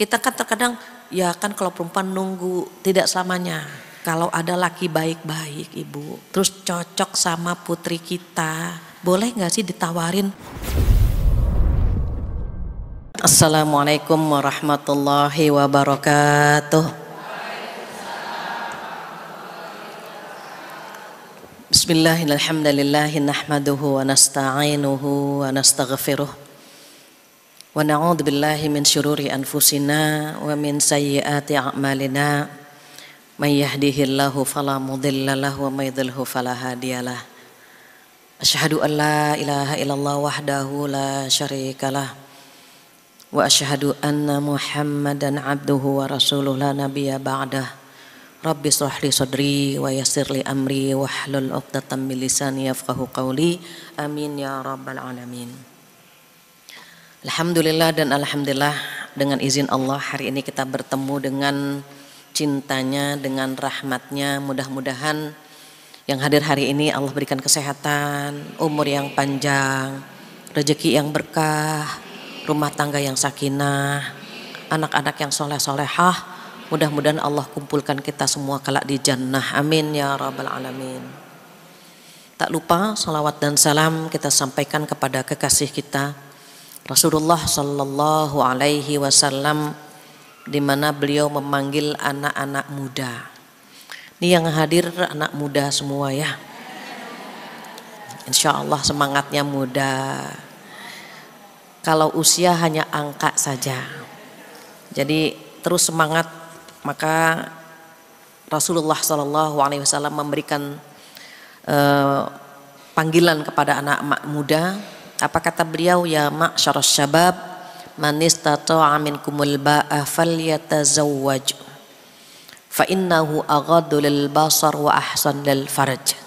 Kita kan terkadang ya kan kalau perempuan nunggu, tidak selamanya. Kalau ada laki baik-baik ibu, terus cocok sama putri kita, boleh gak sih ditawarin? Assalamualaikum warahmatullahi wabarakatuh. Bismillahirrahmanirrahim. Nahmaduhu wa nasta'inuhu wa nastaghfiruh. Wa na'udzu billahi min syururi anfusina wa min sayyiati a'malina. May yahdihillahu fala mudilla lahu wa may yudlilhu fala hadiyalah. Asyhadu an la ilaha illallah wahdahu la syarikalah wa asyhadu anna Muhammadan abduhu wa rasuluhu la nabiyya ba'dah. Rabbi shrah li sadri wa yassir li amri wahlul 'uqdatam min lisani yafqahu qawli. Amin ya rabbal alamin. Alhamdulillah dan alhamdulillah, dengan izin Allah hari ini kita bertemu dengan cintanya, dengan rahmatnya. Mudah-mudahan yang hadir hari ini Allah berikan kesehatan, umur yang panjang, rezeki yang berkah, rumah tangga yang sakinah, anak-anak yang soleh-solehah. Mudah-mudahan Allah kumpulkan kita semua kelak di jannah. Amin ya rabbal alamin. Tak lupa salawat dan salam kita sampaikan kepada kekasih kita Rasulullah sallallahu alaihi wasallam, di mana beliau memanggil anak-anak muda. Ini yang hadir anak muda semua ya. Insya Allah semangatnya muda. Kalau usia hanya angka saja. Jadi terus semangat. Maka Rasulullah sallallahu alaihi wasallam memberikan panggilan kepada anak muda. Apa kata beliau? Ya ma'syarasy syabab, man istata'a minkumul ba'a falyatazawwaj fa innahu aghaddu lil basar wa ahsan lil farj.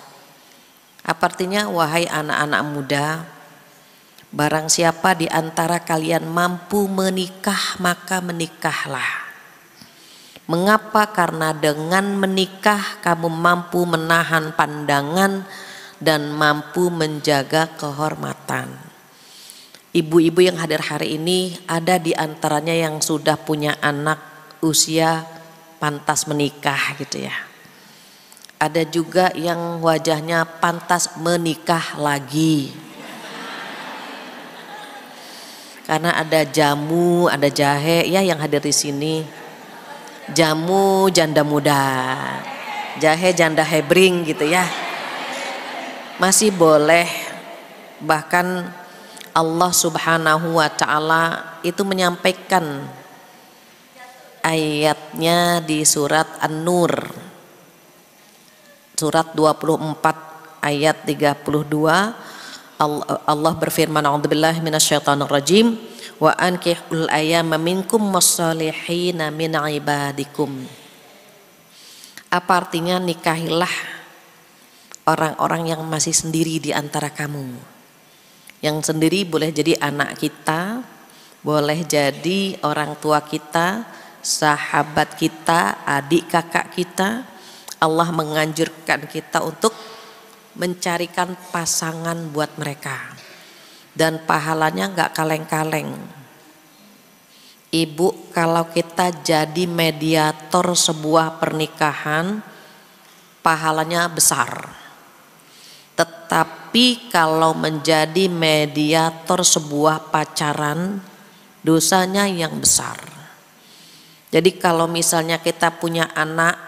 Apa artinya? Wahai anak-anak muda, barang siapa di antara kalian mampu menikah maka menikahlah. Mengapa? Karena dengan menikah kamu mampu menahan pandangan dan mampu menjaga kehormatan. Ibu-ibu yang hadir hari ini ada di antaranya yang sudah punya anak usia pantas menikah gitu ya. Ada juga yang wajahnya pantas menikah lagi. Karena ada jamu, ada jahe ya yang hadir di sini. Jamu janda muda, jahe janda hebring gitu ya. Masih boleh, bahkan Allah subhanahu wa ta'ala itu menyampaikan ayatnya di surat An-Nur surat 24 ayat 32. Allah berfirman, a'udzubillahi minasyaitonir rajim, wa ankihul ayyama minkum wassalihina min ibadikum. Apa artinya? Nikahilah orang-orang yang masih sendiri di antara kamu. Yang sendiri boleh jadi anak kita, boleh jadi orang tua kita, sahabat kita, adik kakak kita. Allah menganjurkan kita untuk mencarikan pasangan buat mereka. Dan pahalanya gak kaleng-kaleng. Ibu, kalau kita jadi mediator sebuah pernikahan, pahalanya besar. Tetapi kalau menjadi mediator sebuah pacaran, dosanya yang besar. Jadi kalau misalnya kita punya anak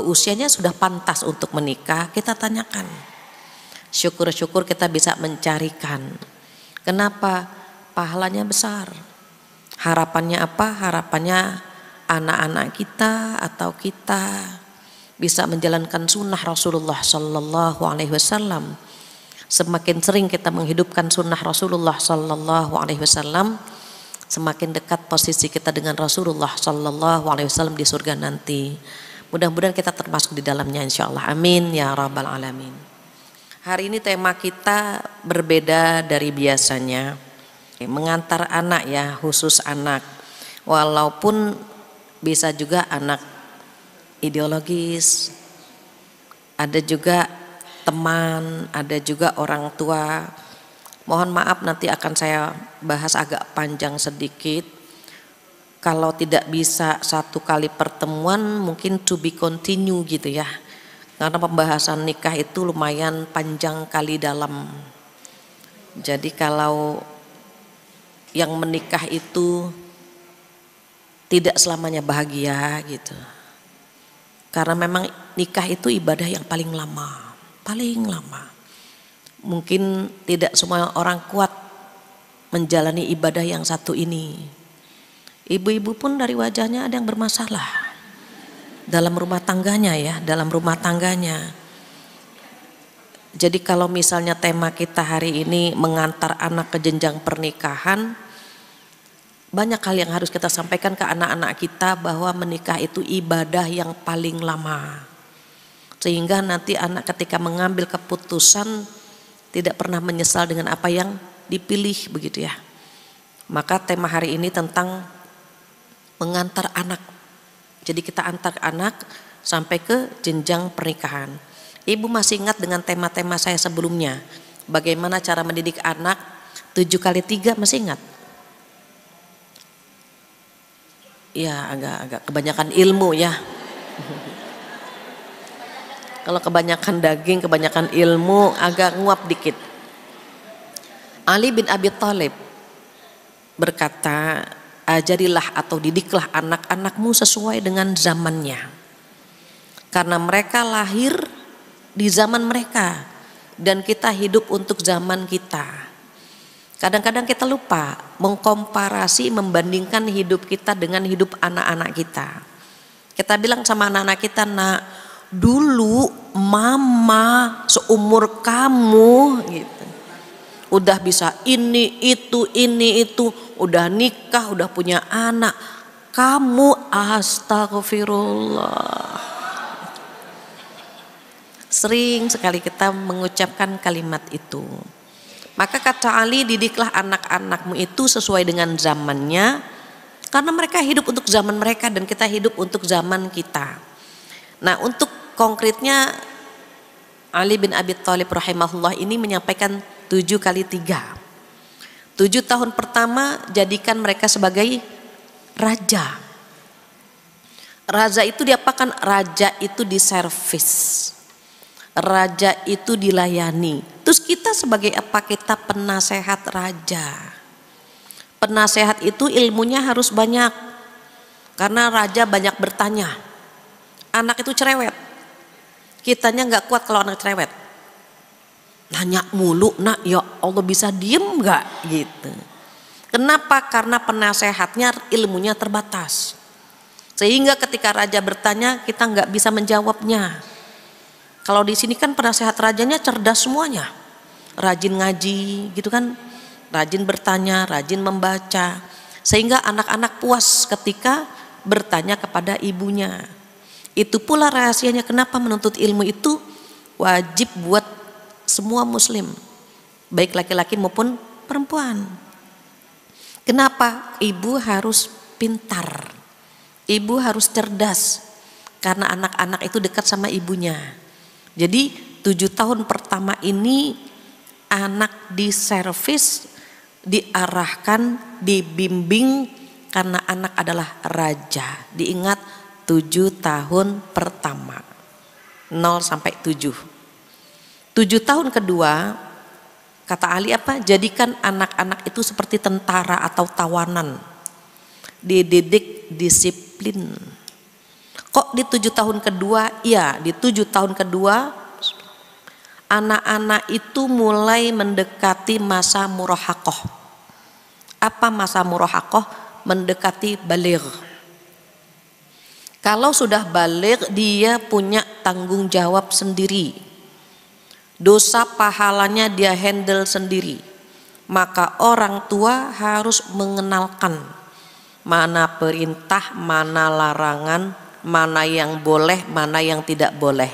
usianya sudah pantas untuk menikah, kita tanyakan. Syukur-syukur kita bisa mencarikan. Kenapa? Pahalanya besar. Harapannya apa? Harapannya anak-anak kita atau kita bisa menjalankan sunnah Rasulullah sallallahu alaihi wasallam. Semakin sering kita menghidupkan sunnah Rasulullah sallallahu alaihi wasallam, semakin dekat posisi kita dengan Rasulullah sallallahu alaihi wasallam di surga nanti. Mudah-mudahan kita termasuk di dalamnya insyaallah. Amin ya rabbal alamin. Hari ini tema kita berbeda dari biasanya. Mengantar anak ya, khusus anak. Walaupun bisa juga anak ideologis, ada juga teman, ada juga orang tua. Mohon maaf nanti akan saya bahas agak panjang sedikit. Kalau tidak bisa satu kali pertemuan mungkin to be continue gitu ya. Karena pembahasan nikah itu lumayan panjang kali dalam. Jadi kalau yang menikah itu tidak selamanya bahagia gitu. Karena memang nikah itu ibadah yang paling lama, paling lama. Mungkin tidak semua orang kuat menjalani ibadah yang satu ini. Ibu-ibu pun dari wajahnya ada yang bermasalah dalam rumah tangganya ya, dalam rumah tangganya. Jadi kalau misalnya tema kita hari ini mengantar anak ke jenjang pernikahan, banyak hal yang harus kita sampaikan ke anak-anak kita bahwa menikah itu ibadah yang paling lama. Sehingga nanti anak ketika mengambil keputusan tidak pernah menyesal dengan apa yang dipilih begitu ya. Maka tema hari ini tentang mengantar anak. Jadi kita antar anak sampai ke jenjang pernikahan. Ibu masih ingat dengan tema-tema saya sebelumnya. Bagaimana cara mendidik anak 7x3 masih ingat? Ya agak kebanyakan ilmu ya. Kalau kebanyakan daging, kebanyakan ilmu agak nguap dikit. Ali bin Abi Thalib berkata, ajarilah atau didiklah anak-anakmu sesuai dengan zamannya. Karena mereka lahir di zaman mereka dan kita hidup untuk zaman kita. Kadang-kadang kita lupa mengkomparasi, membandingkan hidup kita dengan hidup anak-anak kita. Kita bilang sama anak-anak kita, nak, dulu mama seumur kamu gitu. Udah bisa ini itu, udah nikah, udah punya anak. Kamu astagfirullah. Sering sekali kita mengucapkan kalimat itu. Maka kata Ali, didiklah anak-anakmu itu sesuai dengan zamannya. Karena mereka hidup untuk zaman mereka dan kita hidup untuk zaman kita. Nah untuk konkretnya Ali bin Abi Thalib rahimahullah ini menyampaikan 7x3. 7 tahun pertama jadikan mereka sebagai raja. Raja itu diapakan? Raja itu diservis. Raja itu dilayani. Terus kita sebagai apa? Kita penasehat raja. Penasehat itu ilmunya harus banyak. Karena raja banyak bertanya. Anak itu cerewet. Kitanya nggak kuat kalau anak cerewet. Nanya mulu, nak ya Allah bisa diem nggak gitu. Kenapa? Karena penasehatnya ilmunya terbatas. Sehingga ketika raja bertanya kita nggak bisa menjawabnya. Kalau di sini kan penasehat rajanya cerdas semuanya, rajin ngaji gitu kan, rajin bertanya, rajin membaca, sehingga anak-anak puas ketika bertanya kepada ibunya. Itu pula rahasianya kenapa menuntut ilmu itu wajib buat semua muslim, baik laki-laki maupun perempuan. Kenapa? Ibu harus pintar, ibu harus cerdas, karena anak-anak itu dekat sama ibunya. Jadi 7 tahun pertama ini anak diservis, diarahkan, dibimbing karena anak adalah raja. Diingat 7 tahun pertama 0 sampai 7. 7 tahun kedua kata Ali apa? Jadikan anak-anak itu seperti tentara atau tawanan. Dididik disiplin. Kok di 7 tahun kedua? Iya, di 7 tahun kedua anak-anak itu mulai mendekati masa murahaqah. Apa masa murahaqah? Mendekati baligh. Kalau sudah baligh dia punya tanggung jawab sendiri. Dosa pahalanya dia handle sendiri. Maka orang tua harus mengenalkan mana perintah, mana larangan, mana yang boleh, mana yang tidak boleh.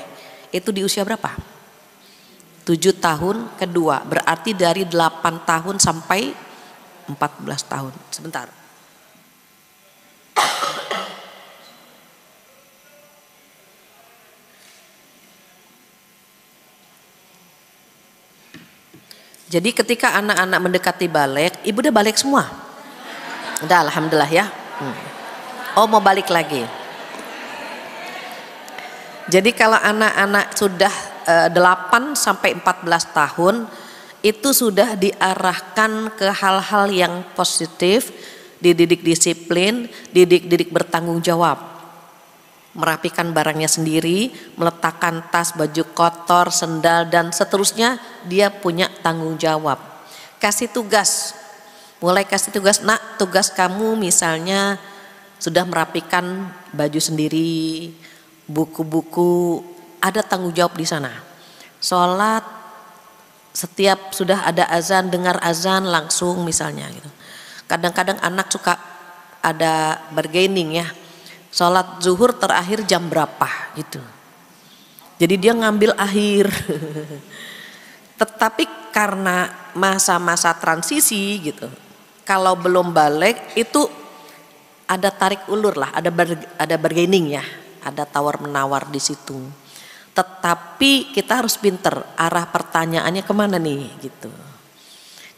Itu di usia berapa? 7 tahun kedua, berarti dari 8 tahun sampai 14 tahun. Sebentar. Jadi ketika anak-anak mendekati balik, ibu udah balik semua. Udah, alhamdulillah ya. Oh, mau balik lagi. Jadi kalau anak-anak sudah 8 sampai 14 tahun itu sudah diarahkan ke hal-hal yang positif, dididik disiplin, didik bertanggung jawab. Merapikan barangnya sendiri, meletakkan tas, baju kotor, sendal dan seterusnya, dia punya tanggung jawab. Kasih tugas. Mulai kasih tugas, nak, tugas kamu misalnya sudah merapikan baju sendiri, buku-buku, ada tanggung jawab di sana. Sholat, setiap sudah ada azan, dengar azan langsung misalnya gitu. Kadang-kadang anak suka ada bargaining ya. Sholat zuhur terakhir jam berapa gitu. Jadi dia ngambil akhir. Tetapi karena masa-masa transisi gitu, kalau belum balik itu ada tarik ulur lah, ada bargaining ya, ada tawar menawar di situ. Tetapi kita harus pinter arah pertanyaannya kemana nih gitu.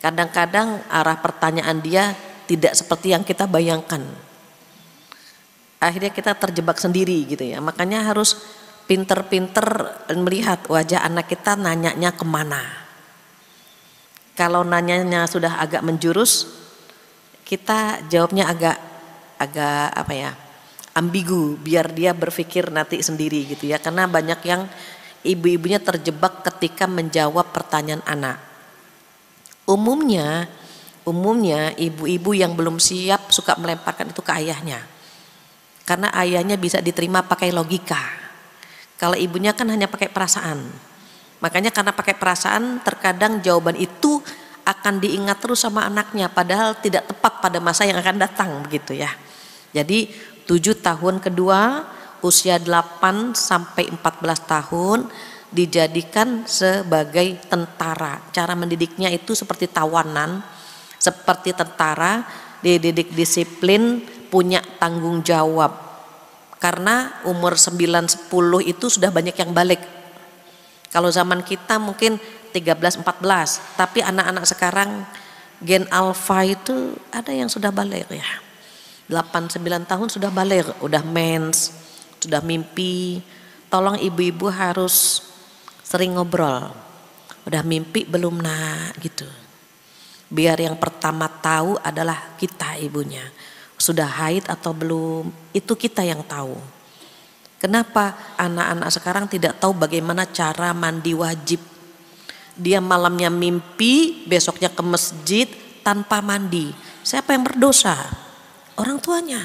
Kadang-kadang arah pertanyaan dia tidak seperti yang kita bayangkan. Akhirnya kita terjebak sendiri gitu ya. Makanya harus pinter-pinter melihat wajah anak kita nanyanya kemana. Kalau nanyanya sudah agak menjurus, kita jawabnya agak apa ya, ambigu, biar dia berpikir nanti sendiri gitu ya. Karena banyak yang ibu-ibunya terjebak ketika menjawab pertanyaan anak. Umumnya ibu-ibu yang belum siap suka melemparkan itu ke ayahnya. Karena ayahnya bisa diterima pakai logika. Kalau ibunya kan hanya pakai perasaan. Makanya karena pakai perasaan terkadang jawaban itu akan diingat terus sama anaknya padahal tidak tepat pada masa yang akan datang begitu ya. Jadi 7 tahun kedua, usia 8 sampai 14 tahun dijadikan sebagai tentara. Cara mendidiknya itu seperti tawanan, seperti tentara, dididik disiplin, punya tanggung jawab. Karena umur 9-10 itu sudah banyak yang balik. Kalau zaman kita mungkin 13-14, tapi anak-anak sekarang gen alfa itu ada yang sudah balik ya. 8-9 tahun sudah balik, udah mens, sudah mimpi. Tolong ibu-ibu harus sering ngobrol. Udah mimpi belum nak gitu. Biar yang pertama tahu adalah kita ibunya. Sudah haid atau belum, itu kita yang tahu. Kenapa anak-anak sekarang tidak tahu bagaimana cara mandi wajib. Dia malamnya mimpi, besoknya ke masjid tanpa mandi. Siapa yang berdosa? Orang tuanya.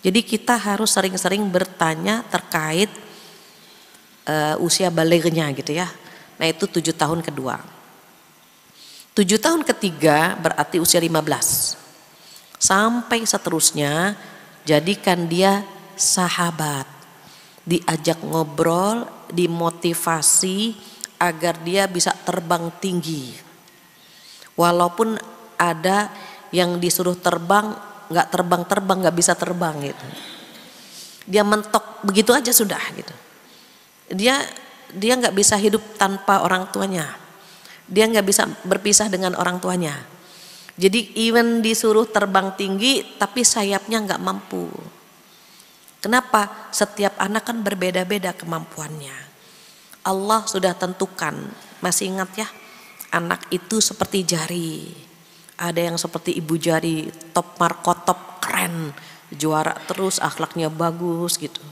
Jadi kita harus sering-sering bertanya terkait usia balignya gitu ya. Nah itu 7 tahun kedua. 7 tahun ketiga berarti usia 15. Sampai seterusnya jadikan dia sahabat. Diajak ngobrol, dimotivasi agar dia bisa terbang tinggi. Walaupun ada yang disuruh terbang, nggak terbang, nggak bisa terbang gitu. Dia mentok begitu aja sudah gitu. Dia nggak bisa hidup tanpa orang tuanya. Dia nggak bisa berpisah dengan orang tuanya. Jadi even disuruh terbang tinggi tapi sayapnya nggak mampu. Kenapa? Setiap anak kan berbeda-beda kemampuannya. Allah sudah tentukan. Masih ingat ya? Anak itu seperti jari. Ada yang seperti ibu jari, top markotop, keren, juara terus, akhlaknya bagus gitu.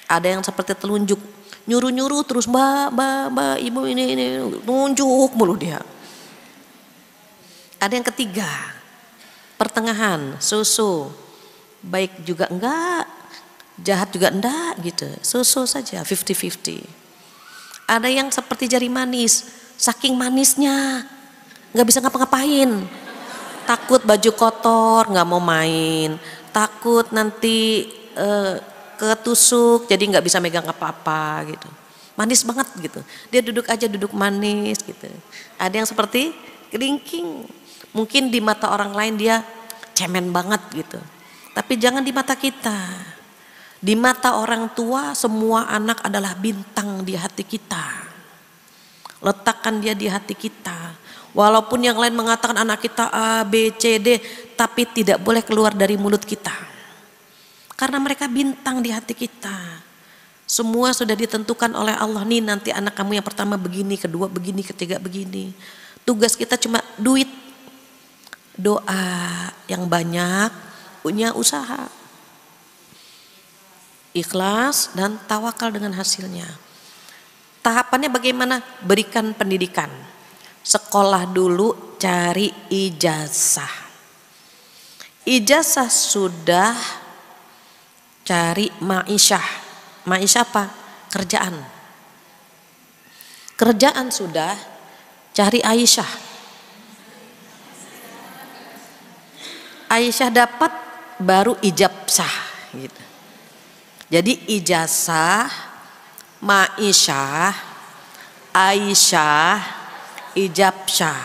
Ada yang seperti telunjuk, nyuruh-nyuruh terus, mbak, ibu ini, nunjuk mulu dia. Ada yang ketiga, pertengahan, susu, baik juga enggak, jahat juga enggak gitu, susu saja, 50-50. Ada yang seperti jari manis, saking manisnya nggak bisa ngapa-ngapain, takut baju kotor nggak mau main, takut nanti ketusuk jadi nggak bisa megang apa-apa gitu, manis banget gitu, dia duduk manis gitu. Ada yang seperti kelingking, mungkin di mata orang lain dia cemen banget gitu, tapi jangan di mata kita. Di mata orang tua semua anak adalah bintang di hati kita. Letakkan dia di hati kita. Walaupun yang lain mengatakan anak kita A, B, C, D, tapi tidak boleh keluar dari mulut kita. Karena mereka bintang di hati kita. Semua sudah ditentukan oleh Allah, nih nanti anak kamu yang pertama begini, kedua begini, ketiga begini. Tugas kita cuma duit, doa yang banyak, punya usaha, ikhlas dan tawakal dengan hasilnya. Tahapannya bagaimana? Berikan pendidikan. Sekolah dulu, cari ijazah. Ijazah sudah, cari ma'isyah. Ma'isyah apa? Kerjaan. Kerjaan sudah, cari Aisyah. Aisyah dapat, baru ijabsah gitu. Jadi ijazah, ma'isyah, Aisyah, ijabsyah.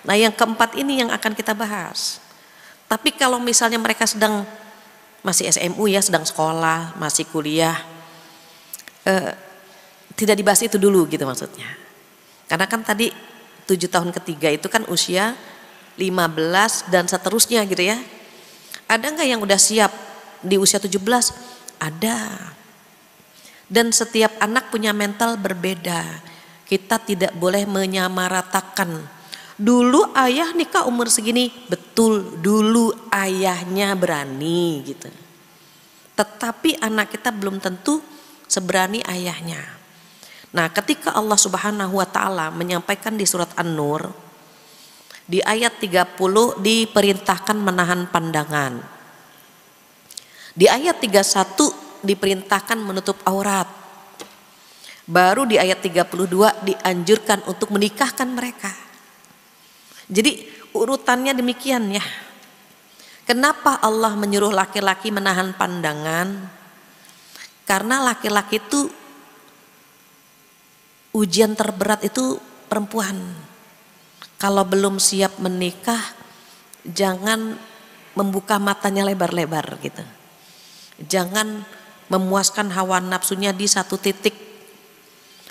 Nah yang keempat ini yang akan kita bahas. Tapi kalau misalnya mereka sedang masih SMU ya, sedang sekolah, masih kuliah, tidak dibahas itu dulu gitu maksudnya. Karena kan tadi 7 tahun ketiga itu kan usia 15 dan seterusnya gitu ya. Ada nggak yang udah siap di usia 17? Ada. Dan setiap anak punya mental berbeda. Kita tidak boleh menyamaratakan. Dulu ayah nikah umur segini, betul, dulu ayahnya berani gitu. Tetapi anak kita belum tentu seberani ayahnya. Nah, ketika Allah Subhanahu wa taala menyampaikan di surat An-Nur di ayat 30 diperintahkan menahan pandangan. Di ayat 31 diperintahkan menutup aurat. Baru di ayat 32 dianjurkan untuk menikahkan mereka. Jadi urutannya demikian ya. Kenapa Allah menyuruh laki-laki menahan pandangan? Karena laki-laki itu ujian terberat itu perempuan. Kalau belum siap menikah, jangan membuka matanya lebar-lebar gitu. Jangan memuaskan hawa nafsunya di satu titik.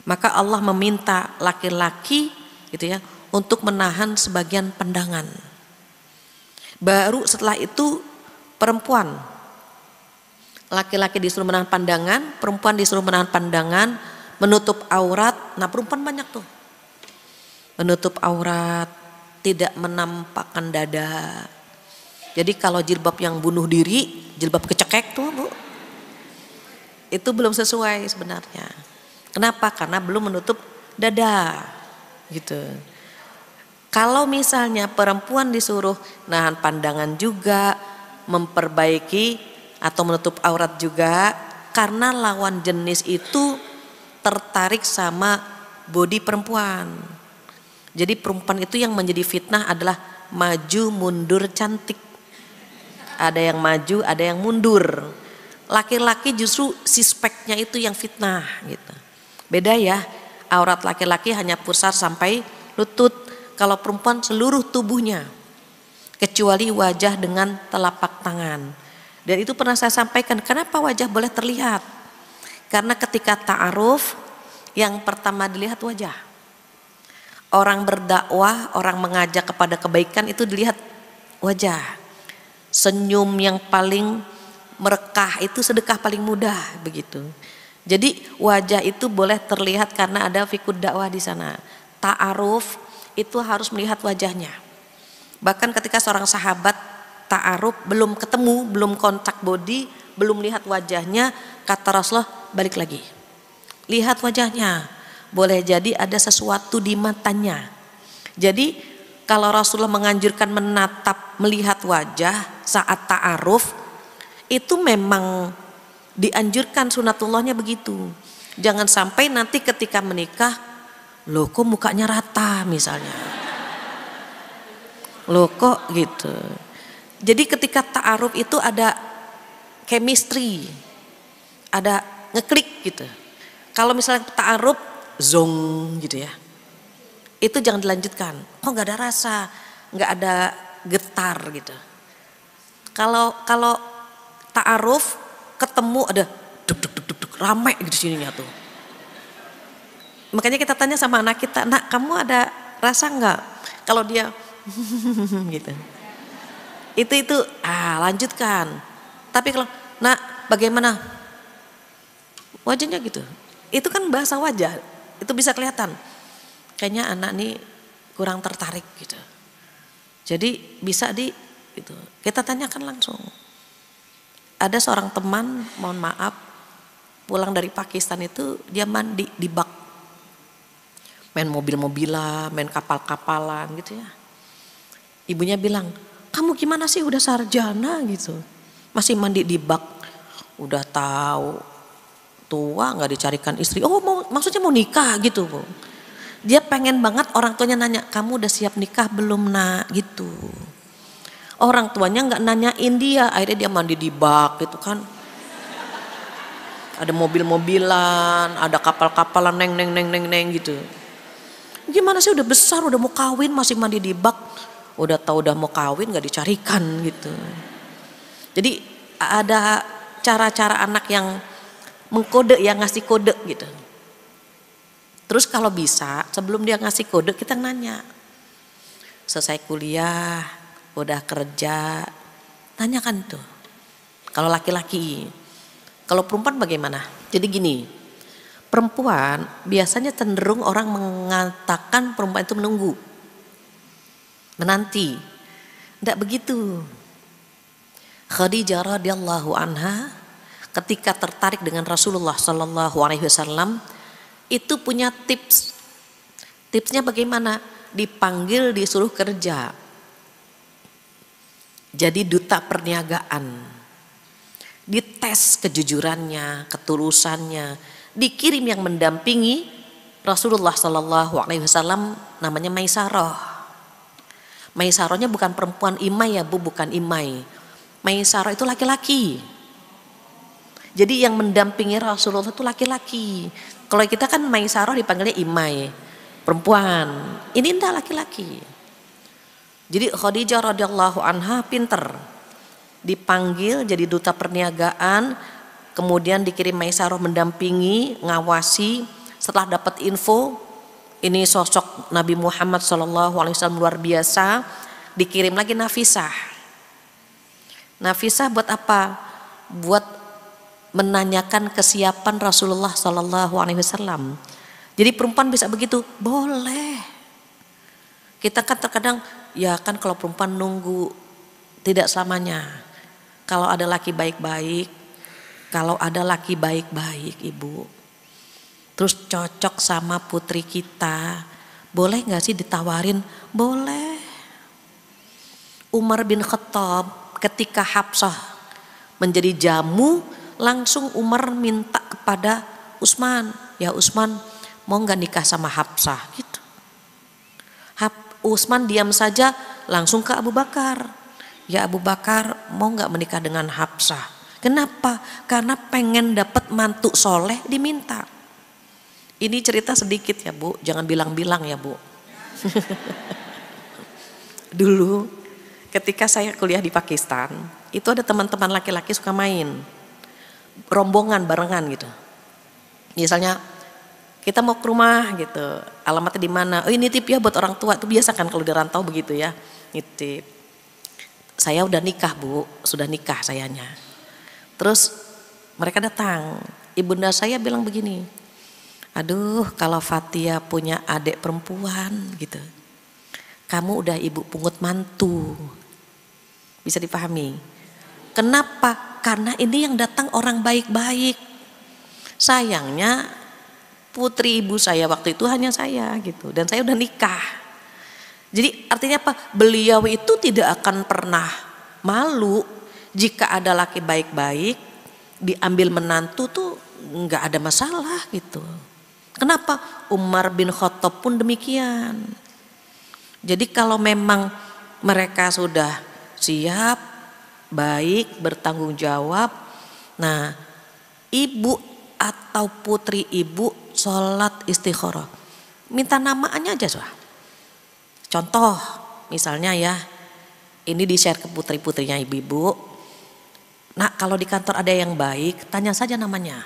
Maka Allah meminta laki-laki gitu ya untuk menahan sebagian pandangan. Baru setelah itu perempuan. Laki-laki disuruh menahan pandangan, perempuan disuruh menahan pandangan, menutup aurat. Nah, perempuan banyak tuh. Menutup aurat, tidak menampakkan dada. Jadi kalau jilbab yang bunuh diri, jilbab kecekek tuh Bu, itu belum sesuai sebenarnya. Kenapa? Karena belum menutup dada gitu. Kalau misalnya perempuan disuruh nahan pandangan juga, memperbaiki atau menutup aurat juga, karena lawan jenis itu tertarik sama body perempuan. Jadi perempuan itu yang menjadi fitnah adalah maju mundur cantik. Ada yang maju, ada yang mundur. Laki-laki justru si speknya itu yang fitnah gitu. Beda ya, aurat laki-laki hanya pusar sampai lutut. Kalau perempuan seluruh tubuhnya, kecuali wajah dengan telapak tangan. Dan itu pernah saya sampaikan, kenapa wajah boleh terlihat? Karena ketika ta'aruf, yang pertama dilihat wajah. Orang berdakwah, orang mengajak kepada kebaikan itu dilihat wajah. Senyum yang paling merekah itu sedekah paling mudah begitu. Jadi wajah itu boleh terlihat karena ada fikud dakwah di sana. Ta'aruf itu harus melihat wajahnya. Bahkan ketika seorang sahabat ta'aruf belum ketemu, belum kontak body, belum lihat wajahnya, kata Rasulullah balik lagi. Lihat wajahnya. Boleh jadi ada sesuatu di matanya. Jadi kalau Rasulullah menganjurkan menatap, melihat wajah saat ta'aruf, itu memang dianjurkan, sunatullahnya begitu. Jangan sampai nanti ketika menikah, loh kok mukanya rata misalnya, loh kok gitu. Jadi ketika ta'aruf itu ada chemistry, ada ngeklik gitu. Kalau misalnya ta'aruf zong gitu ya, itu jangan dilanjutkan. Oh nggak ada rasa, nggak ada getar gitu. Kalau ta'aruf ketemu ada duk rame gitu sininya tuh. Makanya kita tanya sama anak kita, nak kamu ada rasa nggak? Kalau dia gitu. Itu lanjutkan. Tapi kalau nak bagaimana? Wajahnya gitu. Itu kan bahasa wajah. Itu bisa kelihatan. Kayaknya anak nih kurang tertarik gitu. Jadi bisa gitu. Kita tanyakan langsung. Ada seorang teman, mohon maaf, pulang dari Pakistan itu dia mandi di bak. Main mobil-mobilan, main kapal-kapalan gitu ya. Ibunya bilang, kamu gimana sih udah sarjana gitu. Masih mandi di bak. Udah tahu tua nggak dicarikan istri. Oh maksudnya mau nikah gitu Bu. Dia pengen banget orang tuanya nanya, kamu udah siap nikah belum nak gitu. Orang tuanya nggak nanyain dia, akhirnya dia mandi di bak gitu kan. Ada mobil-mobilan, ada kapal-kapalan neng gitu. Gimana sih udah besar, udah mau kawin masih mandi di bak. Udah tahu udah mau kawin nggak dicarikan gitu. Jadi ada cara-cara anak yang mengkode, yang ngasih kode gitu. Terus kalau bisa sebelum dia ngasih kode kita nanya. Selesai kuliah, udah kerja, tanyakan tuh. Kalau laki-laki, kalau perempuan bagaimana? Jadi gini, perempuan biasanya cenderung orang mengatakan perempuan itu menunggu, menanti. Tidak begitu. Khadijah radhiyallahu anha ketika tertarik dengan Rasulullah sallallahu alaihi wasallam itu punya tips. Tipsnya bagaimana? Dipanggil disuruh kerja. Jadi duta perniagaan. Dites kejujurannya, ketulusannya, dikirim yang mendampingi Rasulullah sallallahu alaihi wasallam namanya Maisarah. Maisarahnya bukan perempuan imai ya Bu, bukan imai. Maisarah itu laki-laki. Jadi yang mendampingi Rasulullah itu laki-laki. Kalau kita kan Maisarah dipanggilnya imai, perempuan. Ini enggak, laki-laki. Jadi Khadijah radhiyallahu anha pinter. Dipanggil jadi duta perniagaan, kemudian dikirim Maisarah mendampingi, ngawasi. Setelah dapat info, ini sosok Nabi Muhammad SAW luar biasa, dikirim lagi Nafisah. Nafisah buat apa? Buat menanyakan kesiapan Rasulullah SAW. Jadi perempuan bisa begitu? Boleh. Kita kan terkadang, ya kan kalau perempuan nunggu, tidak selamanya. Kalau ada laki baik-baik, Ibu, terus cocok sama putri kita, boleh gak sih ditawarin? Boleh. Umar bin Khattab ketika Hafsah menjadi jamu, langsung Umar minta kepada Utsman, ya Utsman mau gak nikah sama Hafsah gitu. Utsman diam saja, langsung ke Abu Bakar, ya Abu Bakar mau gak menikah dengan Hafsah. Kenapa? Karena pengen dapat mantu soleh diminta. Ini cerita sedikit ya Bu, jangan bilang-bilang ya Bu. Dulu ketika saya kuliah di Pakistan, itu ada teman-teman laki-laki suka main rombongan barengan gitu. Misalnya kita mau ke rumah gitu, alamatnya di mana? Oh ini nitip ya buat orang tua, itu biasa kan kalau di rantau begitu ya, nitip. Saya udah nikah Bu, sudah nikah sayanya. Terus mereka datang, ibunda saya bilang begini, aduh kalau Fatia punya adik perempuan gitu, kamu udah ibu pungut mantu. Bisa dipahami? Kenapa? Karena ini yang datang orang baik-baik. Sayangnya putri ibu saya waktu itu hanya saya gitu, dan saya udah nikah. Jadi artinya apa? Beliau itu tidak akan pernah malu jika ada laki baik-baik diambil menantu tuh nggak ada masalah gitu. Kenapa? Umar bin Khattab pun demikian. Jadi kalau memang mereka sudah siap, baik, bertanggung jawab, nah ibu atau putri ibu sholat istikharah, minta namanya aja soal. Contoh misalnya ya, ini di share ke putri-putrinya ibu-ibu. Nah kalau di kantor ada yang baik, tanya saja namanya.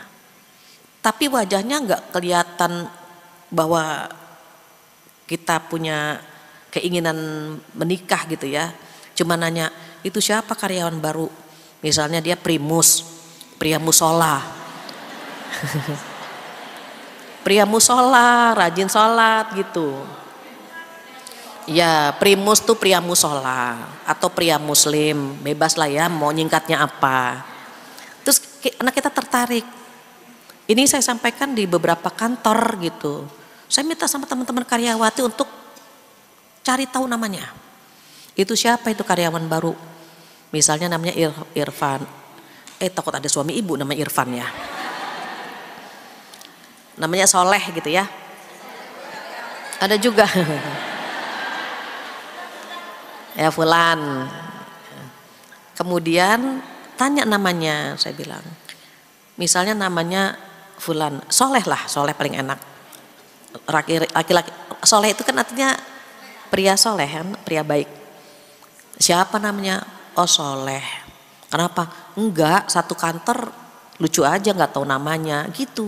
Tapi wajahnya nggak kelihatan bahwa kita punya keinginan menikah gitu ya. Cuma nanya, itu siapa karyawan baru? Misalnya dia primus, pria musola. Pria musola, rajin sholat gitu. Ya, primus tuh pria musola atau pria muslim, bebas lah ya mau nyingkatnya apa. Terus anak kita tertarik. Ini saya sampaikan di beberapa kantor gitu. Saya minta sama teman-teman karyawati untuk cari tahu namanya. Itu siapa itu karyawan baru? Misalnya namanya Irfan. Takut ada suami ibu nama Irfan ya. Namanya Soleh gitu ya. Ada juga. Ya fulan. Kemudian tanya namanya, saya bilang. Misalnya namanya fulan, Soleh lah, Soleh paling enak. Laki-laki Soleh itu kan artinya pria soleh kan, pria baik. Siapa namanya? Oh Soleh. Kenapa? Enggak, satu kantor lucu aja nggak tahu namanya gitu.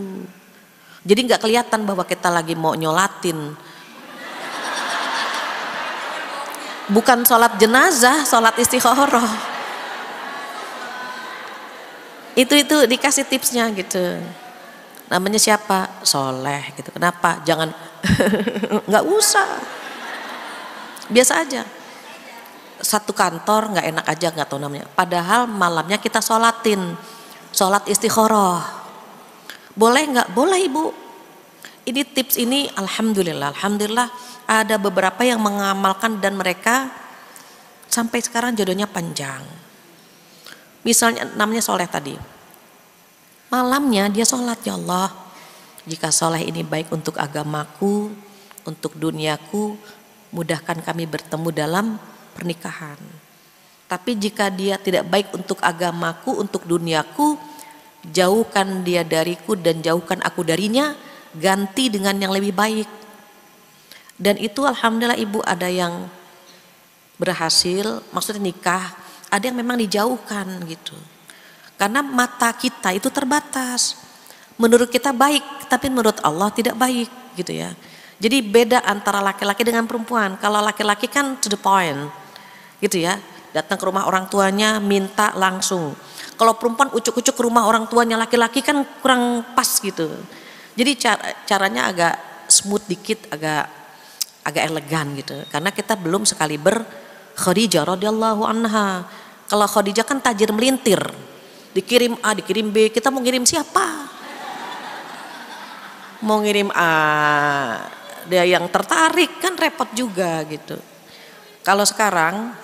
Jadi nggak kelihatan bahwa kita lagi mau nyolatin. Bukan sholat jenazah, sholat istikharah. Itu dikasih tipsnya gitu. Namanya siapa? Soleh gitu. Kenapa? Jangan nggak usah. Biasa aja. Satu kantor nggak enak aja nggak tahu namanya. Padahal malamnya kita sholatin, sholat istikharah. Boleh nggak? Boleh ibu. Ini tips ini alhamdulillah ada beberapa yang mengamalkan dan mereka sampai sekarang jodohnya panjang. Misalnya namanya Soleh tadi. Malamnya dia sholat, ya Allah, jika Soleh ini baik untuk agamaku, untuk duniaku, mudahkan kami bertemu dalam pernikahan. Tapi jika dia tidak baik untuk agamaku, untuk duniaku, jauhkan dia dariku dan jauhkan aku darinya, ganti dengan yang lebih baik. Dan itu alhamdulillah ibu ada yang berhasil, maksudnya nikah, ada yang memang dijauhkan gitu. Karena mata kita itu terbatas. Menurut kita baik, tapi menurut Allah tidak baik gitu ya. Jadi beda antara laki-laki dengan perempuan. Kalau laki-laki kan to the point gitu ya, datang ke rumah orang tuanya minta langsung. Kalau perempuan ucuk-ucuk ke rumah orang tuanya laki-laki kan kurang pas gitu. Jadi caranya agak smooth dikit, agak elegan gitu. Karena kita belum sekaliber Khadijah radhiyallahu anha. Kalau Khadijah kan tajir melintir. Dikirim A, dikirim B, kita mau ngirim siapa? Mau ngirim A, dia yang tertarik kan repot juga gitu. Kalau sekarang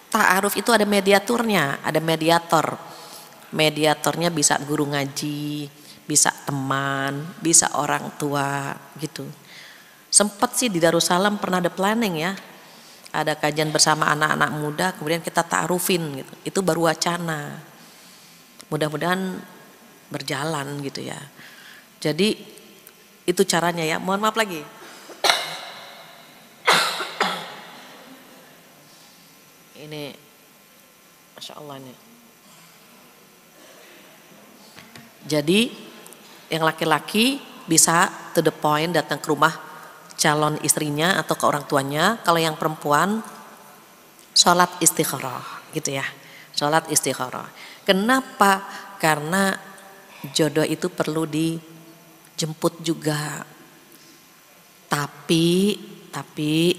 ta'aruf itu ada mediaturnya, ada mediator. Mediatornya bisa guru ngaji, bisa teman, bisa orang tua gitu. Sempet sih di Darussalam pernah ada planning ya, ada kajian bersama anak-anak muda, kemudian kita ta'arufin gitu. Itu baru wacana. Mudah-mudahan berjalan gitu ya. Jadi itu caranya ya. Mohon maaf lagi. Ini Masya Allah ini. Jadi yang laki-laki bisa to the point, datang ke rumah calon istrinya atau ke orang tuanya. Kalau yang perempuan sholat istikharah gitu ya. Sholat istikharah. Kenapa? Karena jodoh itu perlu dijemput juga. Tapi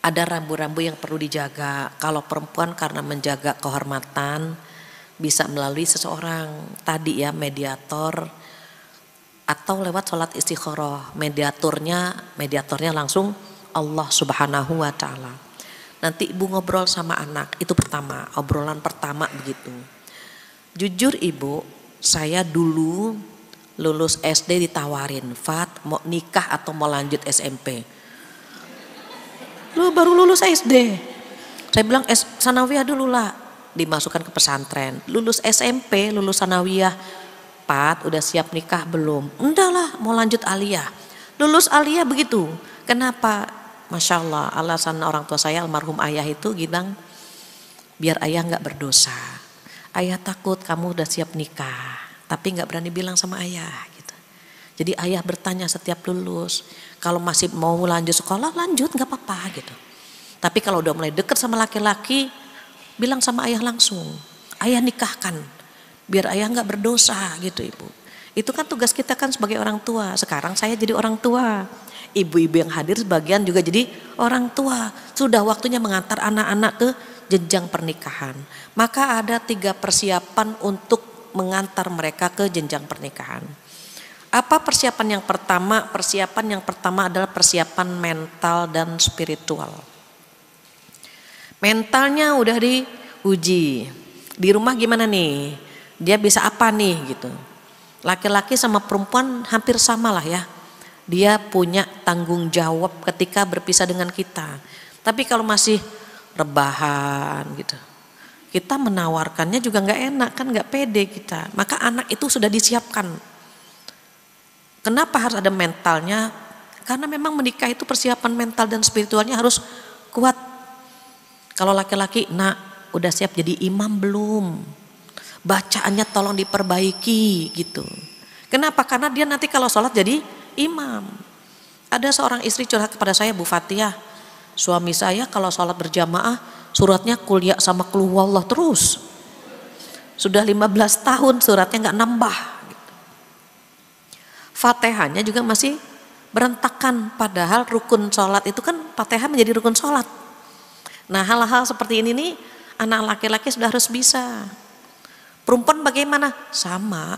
ada rambu-rambu yang perlu dijaga. Kalau perempuan karena menjaga kehormatan bisa melalui seseorang tadi ya, mediator, atau lewat sholat istikharah. Mediatornya langsung Allah Subhanahu wa Ta'ala. Nanti ibu ngobrol sama anak, itu pertama, obrolan pertama begitu. Jujur ibu, saya dulu lulus SD ditawarin, Fat mau nikah atau mau lanjut SMP? Lu baru lulus SD. Saya bilang sanawiyah dulu lah, dimasukkan ke pesantren. Lulus SMP, lulus sanawiyah, Pat udah siap nikah belum? Enggak lah, mau lanjut aliyah. Lulus aliyah begitu. Kenapa? Masya Allah, alasan orang tua saya almarhum ayah itu bilang, biar ayah gak berdosa. Ayah takut kamu udah siap nikah, tapi gak berani bilang sama ayah gitu. Jadi ayah bertanya setiap lulus, kalau masih mau lanjut sekolah lanjut nggak apa-apa gitu. Tapi kalau udah mulai deket sama laki-laki, bilang sama ayah langsung, ayah nikahkan, biar ayah nggak berdosa gitu ibu. Itu kan tugas kita kan sebagai orang tua. Sekarang saya jadi orang tua, ibu-ibu yang hadir sebagian juga jadi orang tua. Sudah waktunya mengantar anak-anak ke jenjang pernikahan. Maka ada 3 persiapan untuk mengantar mereka ke jenjang pernikahan. Apa persiapan yang pertama? Persiapan yang pertama adalah persiapan mental dan spiritual. Mentalnya udah diuji. Di rumah gimana nih? Dia bisa apa nih gitu. Laki-laki sama perempuan hampir sama lah ya. Dia punya tanggung jawab ketika berpisah dengan kita. Tapi kalau masih rebahan gitu, kita menawarkannya juga nggak enak kan, nggak pede kita. Maka anak itu sudah disiapkan. Kenapa harus ada mentalnya? Karena memang menikah itu persiapan mental dan spiritualnya harus kuat. Kalau laki-laki, nak udah siap jadi imam belum? Bacaannya tolong diperbaiki gitu. Kenapa? Karena dia nanti kalau sholat jadi imam. Ada seorang istri curhat kepada saya, Bu Fatihah, suami saya kalau sholat berjamaah suratnya qul ya sama qul huwallah terus. Sudah 15 tahun suratnya nggak nambah. Fatihahnya juga masih berantakan, padahal rukun sholat itu kan Fatihah menjadi rukun sholat. Nah hal-hal seperti ini nih anak laki-laki sudah harus bisa. Perempuan bagaimana? Sama.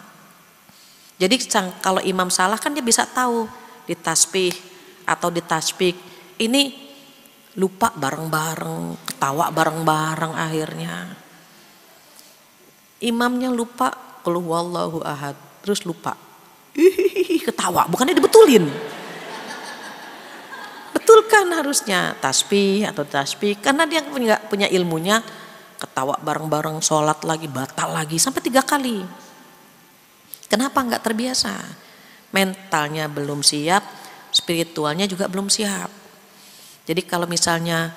Jadi kalau imam salah kan dia bisa tahu di tasbih atau di tasbih ini lupa bareng-bareng, ketawa bareng-bareng akhirnya. Imamnya lupa qul huwallahu ahad, terus lupa. Ketawa, bukannya dibetulin. Betulkan harusnya tasbih atau tasbih, karena dia nggak punya ilmunya, ketawa bareng-bareng, sholat lagi, batal lagi sampai 3 kali. Kenapa nggak terbiasa? Mentalnya belum siap, spiritualnya juga belum siap. Jadi kalau misalnya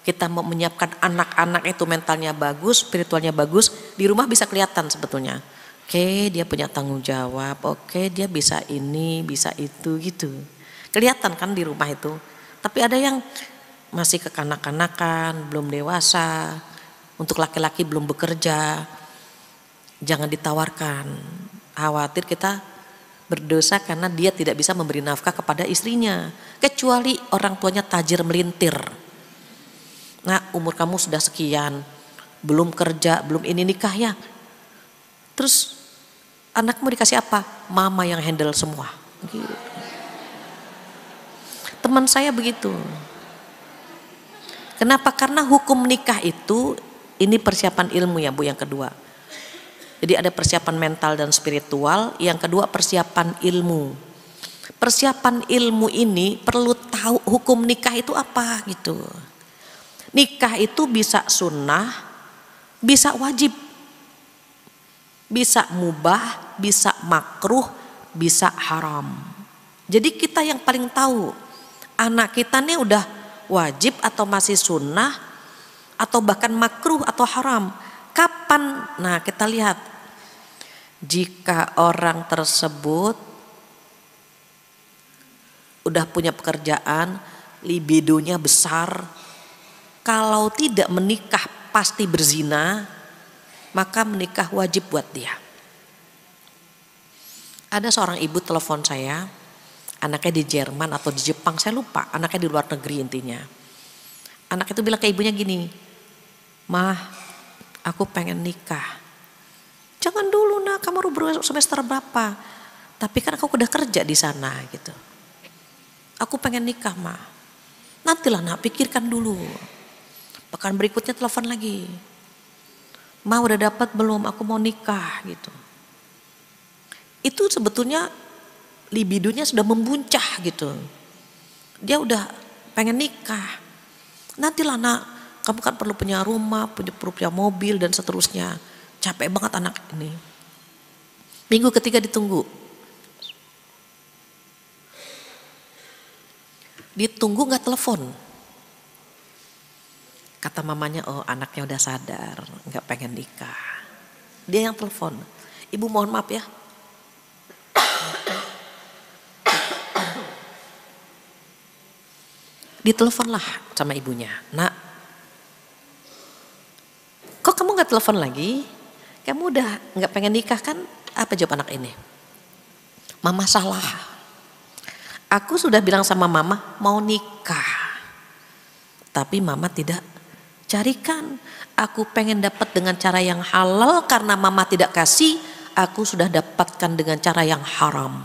kita mau menyiapkan anak-anak itu mentalnya bagus, spiritualnya bagus, di rumah bisa kelihatan sebetulnya. Oke, dia punya tanggung jawab, oke dia bisa ini, bisa itu gitu. Kelihatan kan di rumah itu. Tapi ada yang masih kekanak-kanakan, belum dewasa, untuk laki-laki belum bekerja, jangan ditawarkan. Khawatir kita berdosa karena dia tidak bisa memberi nafkah kepada istrinya. Kecuali orang tuanya tajir melintir. Nah umur kamu sudah sekian, belum kerja, belum ini nikah ya. Terus anakmu dikasih apa? Mama yang handle semua. Gitu. Teman saya begitu. Kenapa? Karena hukum nikah itu, ini persiapan ilmu ya Bu yang kedua. Jadi ada persiapan mental dan spiritual, yang kedua persiapan ilmu. Persiapan ilmu ini perlu tahu hukum nikah itu apa gitu. Nikah itu bisa sunnah, bisa wajib. Bisa mubah, bisa makruh, bisa haram. Jadi kita yang paling tahu anak kita nih udah wajib atau masih sunnah atau bahkan makruh atau haram. Kapan? Nah kita lihat, jika orang tersebut udah punya pekerjaan, libidonya besar, kalau tidak menikah pasti berzina, maka menikah wajib buat dia. Ada seorang ibu telepon saya, anaknya di Jerman atau di Jepang, saya lupa, anaknya di luar negeri intinya. Anak itu bilang ke ibunya gini, "Mah, aku pengen nikah." "Jangan dulu nak, kamu baru semester berapa?" "Tapi kan aku udah kerja di sana gitu. Aku pengen nikah mah." "Nantilah nak, pikirkan dulu." Pekan berikutnya telepon lagi, "Mah udah dapat belum? Aku mau nikah," gitu. Itu sebetulnya libidonya sudah membuncah gitu. Dia udah pengen nikah. "Nantilah nak, kamu kan perlu punya rumah, punya mobil dan seterusnya. Capek banget anak ini." Minggu ketiga ditunggu. Ditunggu gak telepon. Kata mamanya, oh anaknya udah sadar, gak pengen nikah. Dia yang telepon, "Ibu mohon maaf ya, Diteleponlah sama ibunya, nak, kok kamu nggak telepon lagi? Kamu udah nggak pengen nikah kan? Apa jawab anak ini? Mama salah. Aku sudah bilang sama mama mau nikah, tapi mama tidak carikan. Aku pengen dapat dengan cara yang halal karena mama tidak kasih. Aku sudah dapatkan dengan cara yang haram.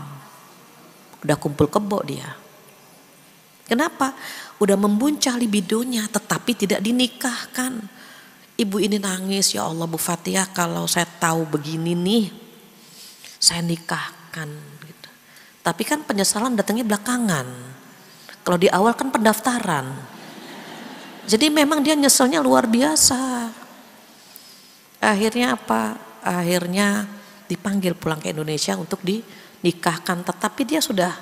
Udah kumpul kebo dia. Kenapa? Udah membuncah libidonya tetapi tidak dinikahkan. Ibu ini nangis, ya Allah Bu Fathia, kalau saya tahu begini nih, saya nikahkan. Gitu. Tapi kan penyesalan datangnya belakangan. Kalau di awal kan pendaftaran. Jadi memang dia nyeselnya luar biasa. Akhirnya apa? Akhirnya dipanggil pulang ke Indonesia untuk dinikahkan. Tetapi dia sudah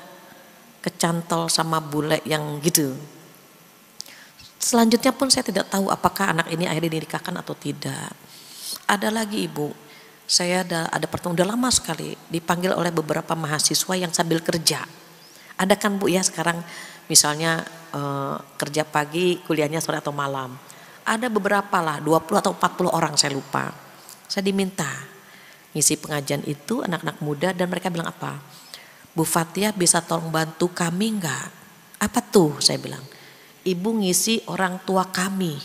kecantol sama bule yang gitu. Selanjutnya pun saya tidak tahu apakah anak ini akhirnya dinikahkan atau tidak. Ada lagi ibu, saya ada pertemuan udah lama sekali dipanggil oleh beberapa mahasiswa yang sambil kerja. Ada kan Bu ya sekarang misalnya kerja pagi, kuliahnya sore atau malam. Ada beberapa lah, 20 atau 40 orang saya lupa. Saya diminta ngisi pengajian itu anak-anak muda dan mereka bilang apa? Bu Fathia bisa tolong bantu kami enggak? Apa tuh? Saya bilang. Ibu ngisi orang tua kami.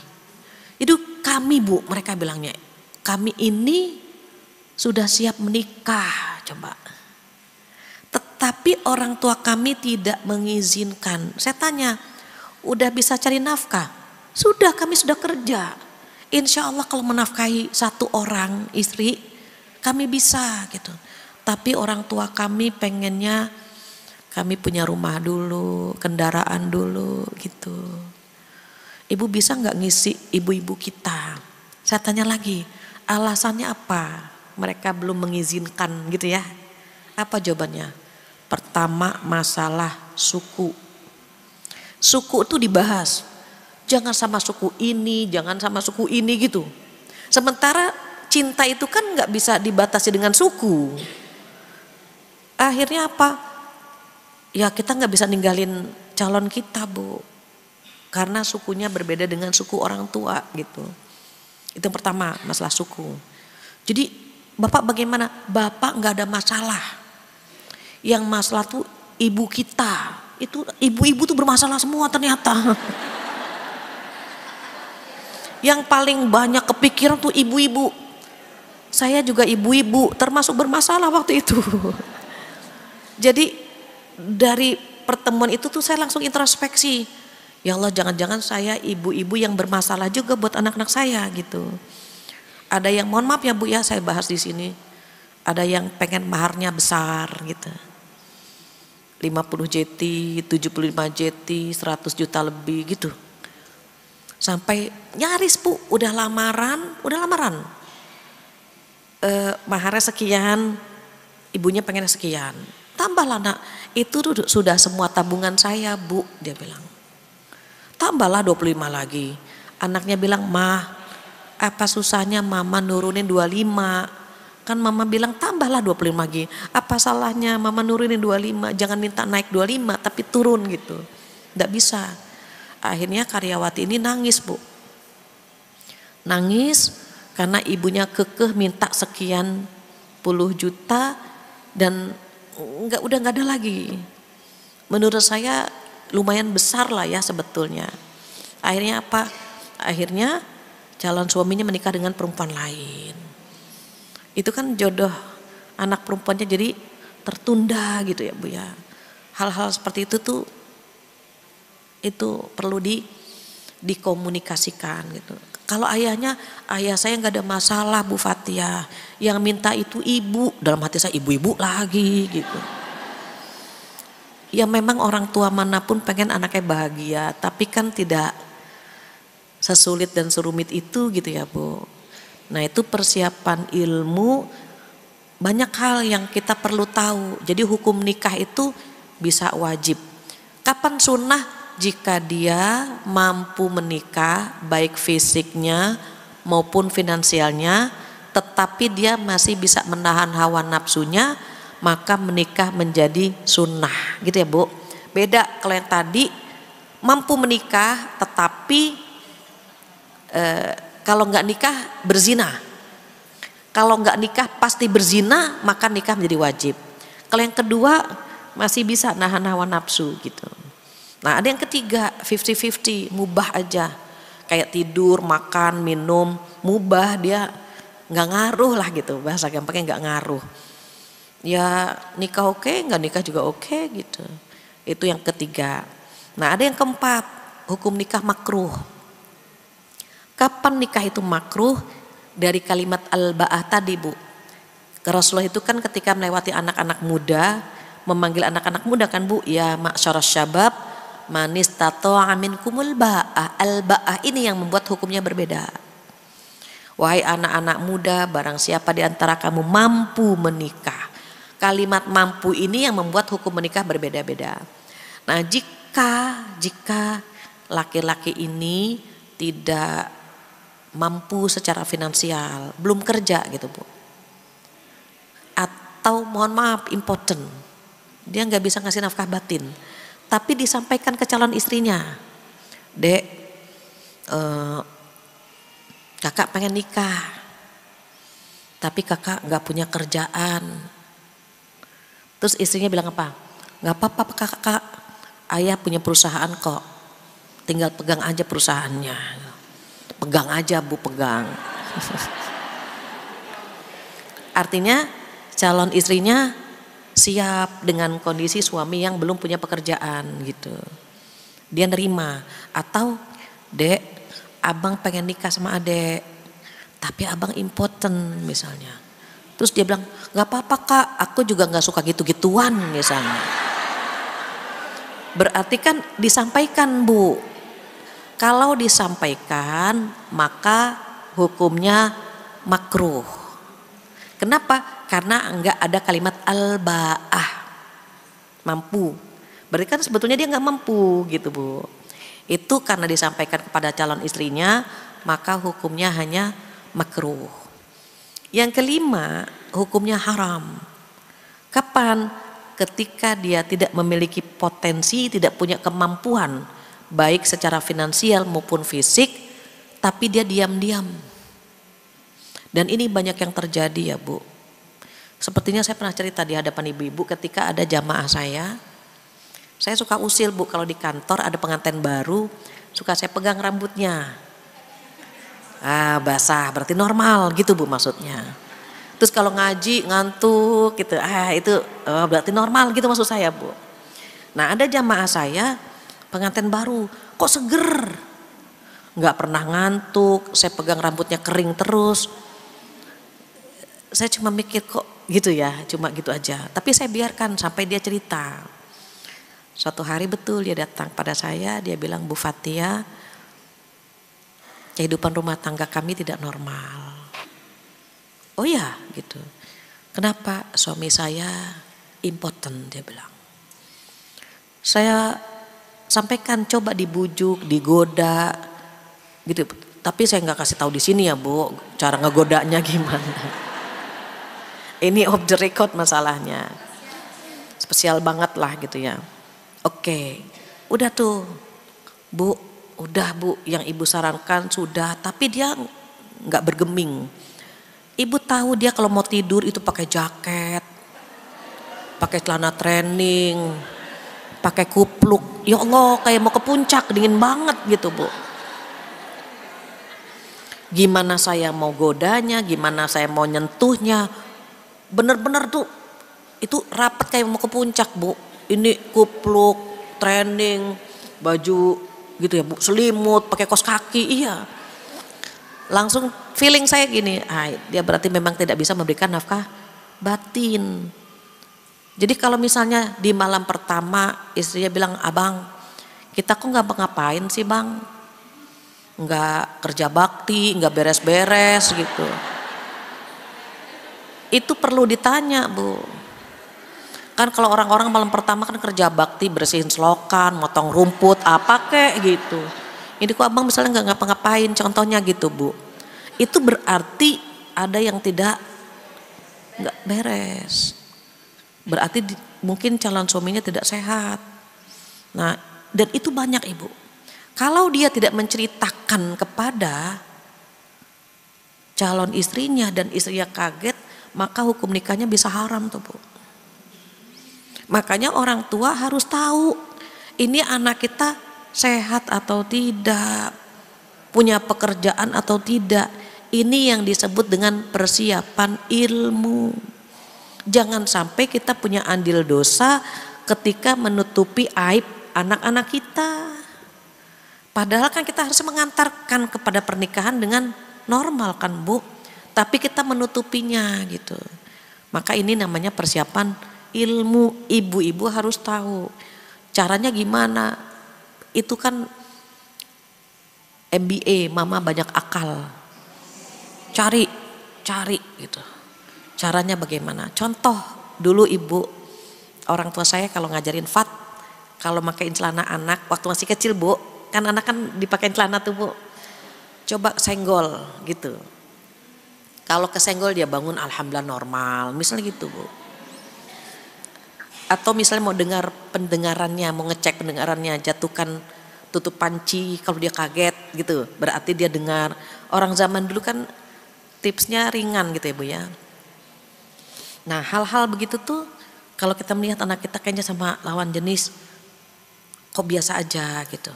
Itu kami Bu, mereka bilangnya. Kami ini sudah siap menikah, coba. Tetapi orang tua kami tidak mengizinkan. Saya tanya, udah bisa cari nafkah? Sudah, kami sudah kerja. Insya Allah kalau menafkahi satu orang istri, kami bisa gitu. Tapi orang tua kami pengennya kami punya rumah dulu, kendaraan dulu gitu. Ibu bisa nggak ngisi ibu-ibu kita? Saya tanya lagi, alasannya apa? Mereka belum mengizinkan gitu ya. Apa jawabannya? Pertama masalah suku. Suku itu dibahas. Jangan sama suku ini, jangan sama suku ini gitu. Sementara cinta itu kan nggak bisa dibatasi dengan suku. Akhirnya apa? Ya kita nggak bisa ninggalin calon kita Bu, karena sukunya berbeda dengan suku orang tua gitu. Itu yang pertama masalah suku. Jadi Bapak bagaimana? Bapak nggak ada masalah. Yang masalah tuh ibu kita. Itu ibu-ibu tuh bermasalah semua ternyata. Yang paling banyak kepikiran tuh ibu-ibu. Saya juga ibu-ibu termasuk bermasalah waktu itu. Jadi dari pertemuan itu tuh saya langsung introspeksi. Ya Allah, jangan-jangan saya ibu-ibu yang bermasalah juga buat anak-anak saya gitu. Ada yang mohon maaf ya Bu ya saya bahas di sini. Ada yang pengen maharnya besar gitu. 50 JT, 75 JT, 100 juta lebih gitu. Sampai nyaris Bu, udah lamaran. Maharnya sekian, ibunya pengen sekian. Tambahlah nak, itu sudah semua tabungan saya Bu, dia bilang. Tambahlah 25 lagi. Anaknya bilang, "Mah, apa susahnya mama nurunin 25? Kan mama bilang tambahlah 25 lagi. Apa salahnya mama nurunin 25? Jangan minta naik 25 tapi turun gitu." Nggak bisa. Akhirnya karyawati ini nangis Bu. Nangis karena ibunya kekeh minta sekian puluh juta dan udah nggak ada lagi. Menurut saya lumayan besar lah ya sebetulnya. Akhirnya apa? Akhirnya calon suaminya menikah dengan perempuan lain. Itu kan jodoh anak perempuannya jadi tertunda gitu ya Bu ya. Hal-hal seperti itu tuh itu perlu dikomunikasikan gitu. Kalau ayah saya nggak ada masalah Bu Fathia, yang minta itu ibu, dalam hati saya ibu-ibu lagi gitu. Ya memang orang tua manapun pengen anaknya bahagia, tapi kan tidak sesulit dan serumit itu gitu ya Bu. Nah itu persiapan ilmu, banyak hal yang kita perlu tahu. Jadi hukum nikah itu bisa wajib. Kapan sunnah? Jika dia mampu menikah baik fisiknya maupun finansialnya, tetapi dia masih bisa menahan hawa nafsunya, maka menikah menjadi sunnah gitu ya Bu. Beda kalau yang tadi mampu menikah tetapi kalau nggak nikah berzina. Kalau nggak nikah pasti berzina, maka nikah menjadi wajib. Kalau yang kedua masih bisa nahan hawa nafsu gitu. Nah ada yang ketiga 50-50, mubah aja. Kayak tidur, makan, minum, mubah, dia nggak ngaruh lah gitu. Bahasa gampangnya nggak ngaruh. Ya nikah oke, nggak nikah juga oke gitu. Itu yang ketiga. Nah ada yang keempat, hukum nikah makruh. Kapan nikah itu makruh? Dari kalimat al-ba'ah tadi Bu. Rasulullah itu kan ketika melewati anak-anak muda, memanggil anak-anak muda kan Bu, ya ma'syarasy syabab manis tato'a minkumul ba'ah. Al-ba'ah ini yang membuat hukumnya berbeda. Wahai anak-anak muda, barang siapa di antara kamu mampu menikah. Kalimat mampu ini yang membuat hukum menikah berbeda-beda. Nah jika laki-laki ini tidak mampu secara finansial, belum kerja gitu Bu, atau mohon maaf impoten, dia nggak bisa ngasih nafkah batin, tapi disampaikan ke calon istrinya, Dek, kakak pengen nikah, tapi kakak nggak punya kerjaan. Terus istrinya bilang apa? Nggak apa-apa kakak, ayah punya perusahaan kok, tinggal pegang aja perusahaannya. Pegang aja Bu, pegang. Artinya calon istrinya siap dengan kondisi suami yang belum punya pekerjaan gitu. Dia nerima. Atau Dek, abang pengen nikah sama adek, tapi abang impoten misalnya. Terus dia bilang, gak apa-apa kak, aku juga gak suka gitu-gituan misalnya. Berarti kan disampaikan Bu. Kalau disampaikan maka hukumnya makruh. Kenapa? Karena enggak ada kalimat al-ba'ah, mampu. Berarti kan sebetulnya dia enggak mampu gitu Bu. Itu karena disampaikan kepada calon istrinya, maka hukumnya hanya makruh. Yang kelima, hukumnya haram. Kapan? Ketika dia tidak memiliki potensi, tidak punya kemampuan baik secara finansial maupun fisik, tapi dia diam-diam. Dan ini banyak yang terjadi ya Bu. Sepertinya saya pernah cerita di hadapan ibu-ibu ketika ada jamaah saya suka usil Bu, kalau di kantor ada pengantin baru, suka saya pegang rambutnya. Basah, berarti normal gitu Bu maksudnya. Terus kalau ngaji ngantuk gitu, itu berarti normal gitu maksud saya Bu. Nah ada jamaah saya pengantin baru, kok seger, nggak pernah ngantuk, saya pegang rambutnya kering terus. Saya cuma mikir kok gitu ya, cuma gitu aja. Tapi saya biarkan sampai dia cerita. Suatu hari betul dia datang pada saya, dia bilang, Bu Fathia, kehidupan rumah tangga kami tidak normal. Oh ya gitu. Kenapa? Suami saya impoten, dia bilang. Saya sampaikan coba dibujuk, digoda, gitu. Tapi saya nggak kasih tahu di sini ya Bu, cara ngegodanya gimana. Ini off the record masalahnya, spesial banget lah gitu ya. Oke, udah tuh Bu, udah Bu, yang ibu sarankan sudah, tapi dia nggak bergeming. Ibu tahu dia kalau mau tidur itu pakai jaket, pakai celana training, pakai kupluk, ya Allah kayak mau ke puncak, dingin banget gitu Bu. Gimana saya mau godanya, gimana saya mau nyentuhnya, bener-bener tuh itu rapat kayak mau ke puncak Bu. Ini kupluk, training, baju gitu ya Bu, selimut, pakai kaos kaki, iya. Langsung feeling saya gini, dia berarti memang tidak bisa memberikan nafkah batin. Jadi kalau misalnya di malam pertama istrinya bilang, abang kita kok nggak ngapain sih bang, nggak kerja bakti, nggak beres-beres gitu, itu perlu ditanya Bu. Kan kalau orang-orang malam pertama kan kerja bakti, bersihin selokan, motong rumput, apa kek gitu. Ini kok abang misalnya nggak ngapa-ngapain, contohnya gitu Bu. Itu berarti ada yang nggak beres. Berarti mungkin calon suaminya tidak sehat. Nah Dan itu banyak ibu. Kalau dia tidak menceritakan kepada calon istrinya dan istrinya kaget, maka hukum nikahnya bisa haram tuh bu. Makanya orang tua harus tahu ini anak kita sehat atau tidak, punya pekerjaan atau tidak. Ini yang disebut dengan persiapan ilmu. Jangan sampai kita punya andil dosa ketika menutupi aib anak-anak kita. Padahal kan kita harus mengantarkan kepada pernikahan dengan normal kan bu, tapi kita menutupinya gitu. Maka ini namanya persiapan ilmu. Ibu-ibu harus tahu caranya gimana. Itu kan MBA, mama banyak akal, cari gitu, caranya bagaimana. Contoh dulu ibu, orang tua saya kalau ngajarin kalau makain celana anak waktu masih kecil bu, kan anak kan dipakein celana tuh bu, coba senggol gitu. Kalau kesenggol dia bangun alhamdulillah normal, misalnya gitu bu. Atau misalnya mau dengar pendengarannya, mau ngecek pendengarannya, jatuhkan tutup panci kalau dia kaget gitu, berarti dia dengar. Orang zaman dulu kan tipsnya ringan gitu ya bu ya. Nah hal-hal begitu tuh kalau kita melihat anak kita kayaknya sama lawan jenis kok biasa aja gitu.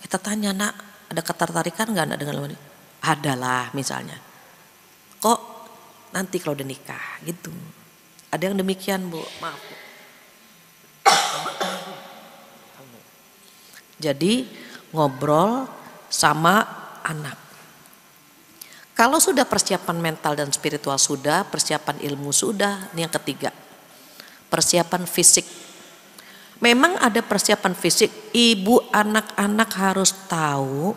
Kita tanya, nak ada ketertarikan gak nak dengan lawan? Adalah misalnya. Kok nanti kalau udah nikah gitu. Ada yang demikian bu, maaf bu. Jadi ngobrol sama anak. Kalau sudah persiapan mental dan spiritual sudah, persiapan ilmu sudah, ini yang ketiga. Persiapan fisik. Memang ada persiapan fisik, ibu anak-anak harus tahu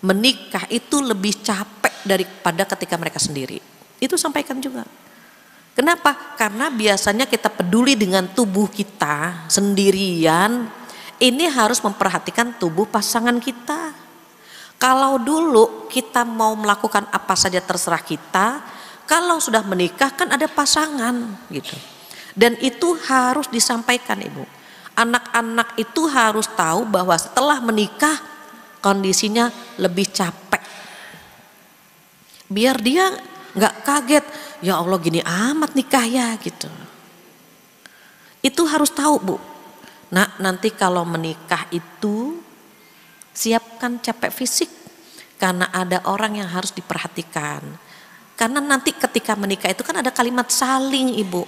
menikah itu lebih capek daripada ketika mereka sendiri. Itu sampaikan juga. Kenapa? Karena biasanya kita peduli dengan tubuh kita sendirian, ini harus memperhatikan tubuh pasangan kita. Kalau dulu kita mau melakukan apa saja terserah kita, kalau sudah menikah kan ada pasangan gitu. Dan itu harus disampaikan ibu. Anak-anak itu harus tahu bahwa setelah menikah kondisinya lebih capek. Biar dia nggak kaget, ya Allah gini amat nikah ya gitu. Itu harus tahu bu. Nah nanti kalau menikah itu siapkan capek fisik. Karena ada orang yang harus diperhatikan. Karena nanti ketika menikah itu kan ada kalimat saling ibu.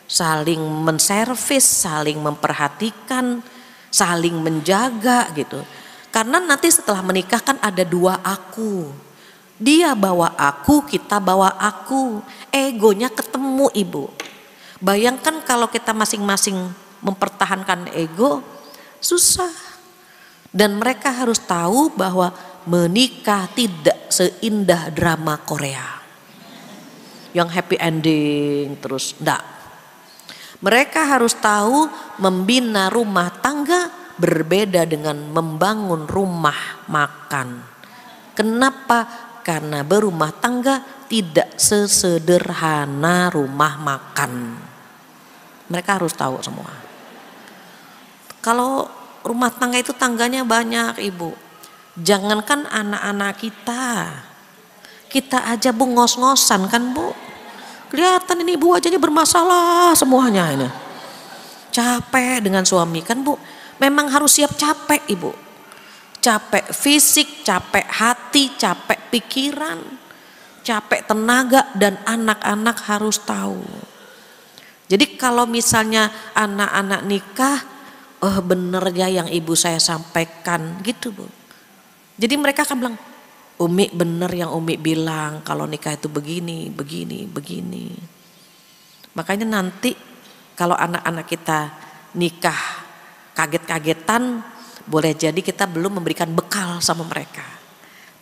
Saling menservis, saling memperhatikan, saling menjaga gitu. Karena nanti setelah menikah kan ada dua aku. Dia bawa aku, kita bawa aku. Egonya ketemu ibu. Bayangkan kalau kita masing-masing mempertahankan ego, susah. Dan mereka harus tahu bahwa menikah tidak seindah drama Korea yang happy ending terus, enggak. Mereka harus tahu membina rumah tangga berbeda dengan membangun rumah makan. Kenapa? Karena berumah tangga tidak sesederhana rumah makan. Mereka harus tahu semua. Kalau rumah tangga itu tangganya banyak ibu. Jangankan anak-anak kita aja bu ngos-ngosan kan bu. Kelihatan ini ibu wajahnya bermasalah semuanya ini. Capek dengan suami kan bu. Memang harus siap capek ibu. Capek fisik, capek hati, capek pikiran, capek tenaga, dan anak-anak harus tahu. Jadi kalau misalnya anak-anak nikah, oh bener ya yang ibu saya sampaikan gitu bu. Jadi mereka akan bilang, Umi bener yang Umi bilang kalau nikah itu begini, begini, begini. Makanya nanti kalau anak-anak kita nikah kaget-kagetan, boleh jadi kita belum memberikan bekal sama mereka.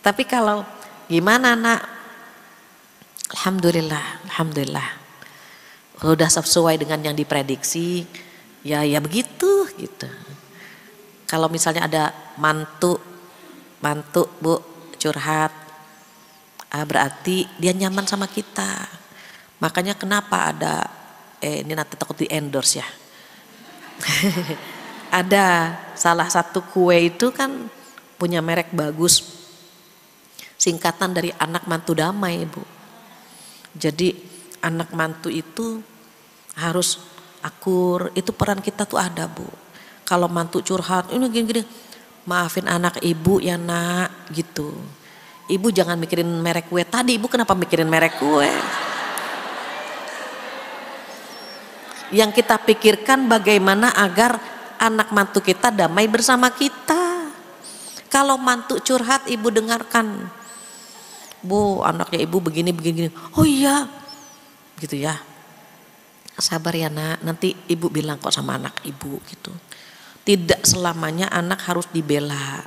Tapi kalau gimana nak? Alhamdulillah, alhamdulillah. Udah sesuai dengan yang diprediksi, ya begitu gitu. Kalau misalnya ada mantu bu curhat, berarti dia nyaman sama kita. Makanya kenapa ada ini nanti takut di endorse ya. ada salah satu kue itu kan punya merek bagus, singkatan dari anak mantu damai, Bu. Jadi anak mantu itu harus akur, itu peran kita tuh ada, Bu. Kalau mantu curhat, ini gini-gini, maafin anak ibu ya nak, gitu. Ibu jangan mikirin merek kue tadi, ibu kenapa mikirin merek kue? Yang kita pikirkan bagaimana agar anak mantu kita damai bersama kita. Kalau mantu curhat, ibu dengarkan. Bu, anaknya ibu begini. Oh iya, gitu ya. Sabar ya nak, nanti ibu bilang kok sama anak ibu gitu. Tidak selamanya anak harus dibela.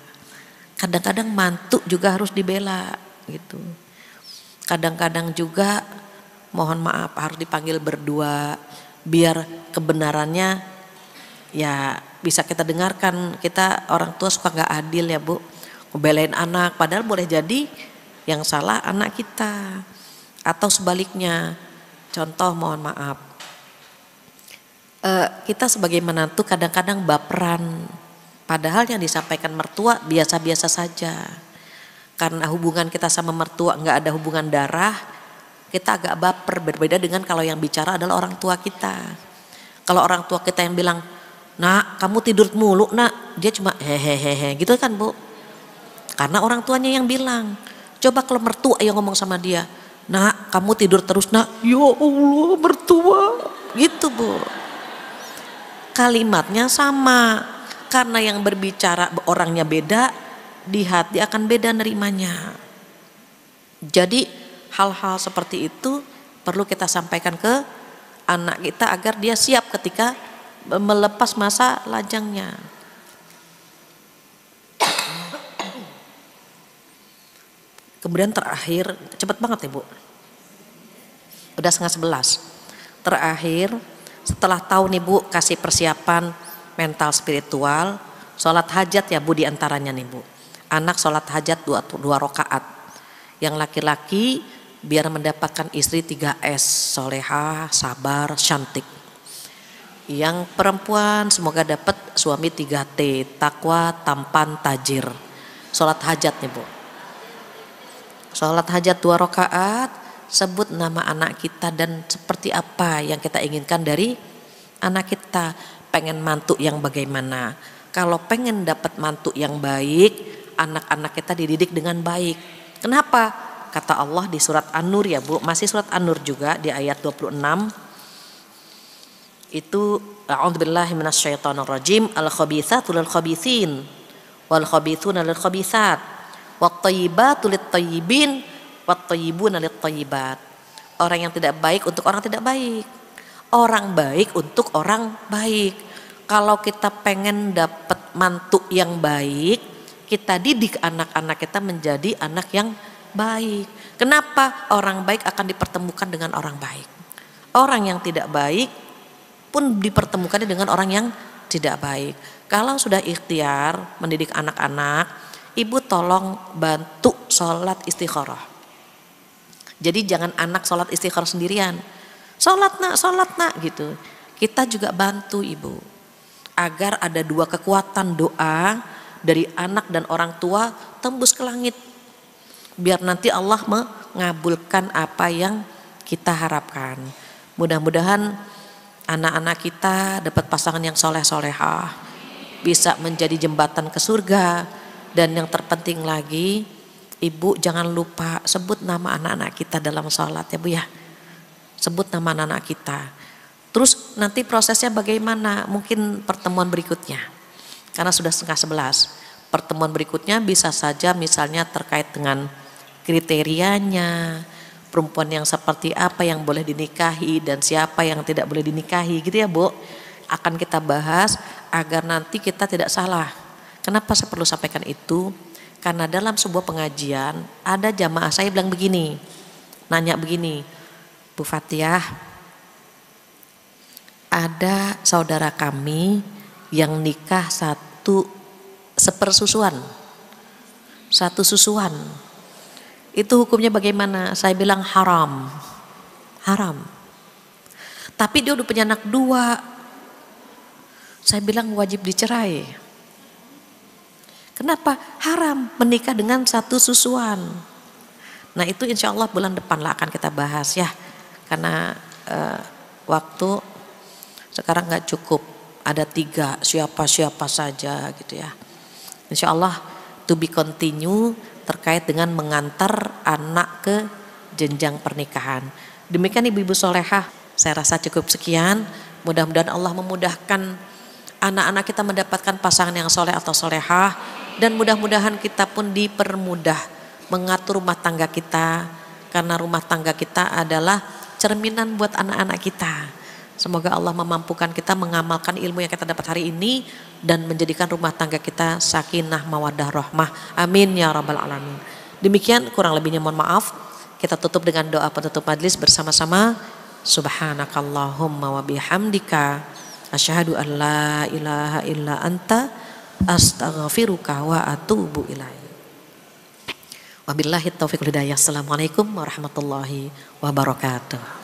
Kadang-kadang mantu juga harus dibela gitu. Kadang-kadang juga mohon maaf harus dipanggil berdua biar kebenarannya ya bisa kita dengarkan. Kita orang tua suka nggak adil ya Bu, ngebelain anak padahal boleh jadi yang salah anak kita, atau sebaliknya. Contoh mohon maaf, kita sebagai menantu kadang-kadang baperan, padahal yang disampaikan mertua biasa-biasa saja. Karena hubungan kita sama mertua nggak ada hubungan darah, kita agak baper. Berbeda dengan kalau yang bicara adalah orang tua kita. Kalau orang tua kita yang bilang, nak kamu tidur mulu nak, dia cuma hehehe gitu kan Bu. Karena orang tuanya yang bilang. Coba kalau mertua yang ngomong sama dia, nak kamu tidur terus nak, ya Allah mertua, gitu Bu. Kalimatnya sama, karena yang berbicara orangnya beda, di hati akan beda nerimanya. Jadi hal-hal seperti itu perlu kita sampaikan ke anak kita agar dia siap ketika melepas masa lajangnya. Kemudian terakhir, cepet banget ya Bu, udah 10:30. Terakhir, setelah tahu nih Bu kasih persiapan mental spiritual, sholat hajat ya Bu diantaranya nih Bu. Anak sholat hajat 2 rakaat. Yang laki-laki biar mendapatkan istri 3S, solehah, sabar, cantik. Yang perempuan semoga dapat suami 3T, takwa, tampan, tajir. Sholat hajat nih Bu. Sholat hajat 2 rakaat, sebut nama anak kita dan seperti apa yang kita inginkan dari anak kita. Pengen mantu yang bagaimana? Kalau pengen dapat mantu yang baik, anak-anak kita dididik dengan baik. Kenapa? Kata Allah di surat An-Nur ya Bu, masih surat An-Nur juga di ayat 26. Itu a'udzubillahi minasyaitonirrajim, al-khabitsatu lil-khabitsin wal khabitsuna lil-khabitsat wat-thayyibatu lit-thayyibin wat-thayyibuna lit-thayyibat. Orang yang tidak baik untuk orang tidak baik, orang baik untuk orang baik. Kalau kita pengen dapat mantu yang baik, kita didik anak-anak kita menjadi anak yang baik. Kenapa? Orang baik akan dipertemukan dengan orang baik. Orang yang tidak baik pun dipertemukan dengan orang yang tidak baik. Kalau sudah ikhtiar mendidik anak-anak, ibu tolong bantu sholat istikharah. Jadi jangan anak sholat istikharah sendirian. Sholat nak gitu. Kita juga bantu ibu. Agar ada 2 kekuatan doa dari anak dan orang tua tembus ke langit. Biar nanti Allah mengabulkan apa yang kita harapkan. Mudah-mudahan anak-anak kita dapat pasangan yang soleh-solehah. Bisa menjadi jembatan ke surga. Dan yang terpenting lagi, ibu jangan lupa sebut nama anak-anak kita dalam sholat ya Bu ya. Sebut nama anak-anak kita. Terus nanti prosesnya bagaimana? Mungkin pertemuan berikutnya. Karena sudah 10:30. Pertemuan berikutnya bisa saja misalnya terkait dengan kriterianya, perempuan yang seperti apa yang boleh dinikahi dan siapa yang tidak boleh dinikahi gitu ya Bu. Akan kita bahas agar nanti kita tidak salah. Kenapa saya perlu sampaikan itu? Karena dalam sebuah pengajian ada jamaah saya bilang begini, nanya begini, Bu Fatihah, ada saudara kami yang nikah satu susuan, itu hukumnya bagaimana? Saya bilang haram. Tapi dia udah punya anak 2. Saya bilang wajib dicerai. Kenapa? Haram menikah dengan satu susuan. Nah itu insya Allah bulan depan lah akan kita bahas ya. Karena waktu sekarang nggak cukup. Ada 3 siapa-siapa saja gitu ya. Insya Allah to be continue terkait dengan mengantar anak ke jenjang pernikahan. Demikian ibu-ibu solehah, saya rasa cukup sekian. Mudah-mudahan Allah memudahkan anak-anak kita mendapatkan pasangan yang soleh atau solehah. Dan mudah-mudahan kita pun dipermudah mengatur rumah tangga kita. Karena rumah tangga kita adalah cerminan buat anak-anak kita. Semoga Allah memampukan kita mengamalkan ilmu yang kita dapat hari ini. Dan menjadikan rumah tangga kita sakinah, mawaddah, rahmah. Amin ya rabbal alamin. Demikian, kurang lebihnya mohon maaf. Kita tutup dengan doa penutup majlis bersama-sama. Subhanakallahumma wa bihamdika asyhadu an la ilaha illa anta astaghfiruka wa atubu ilaik. Wabillahi taufiq wal hidayah. Assalamualaikum warahmatullahi wabarakatuh.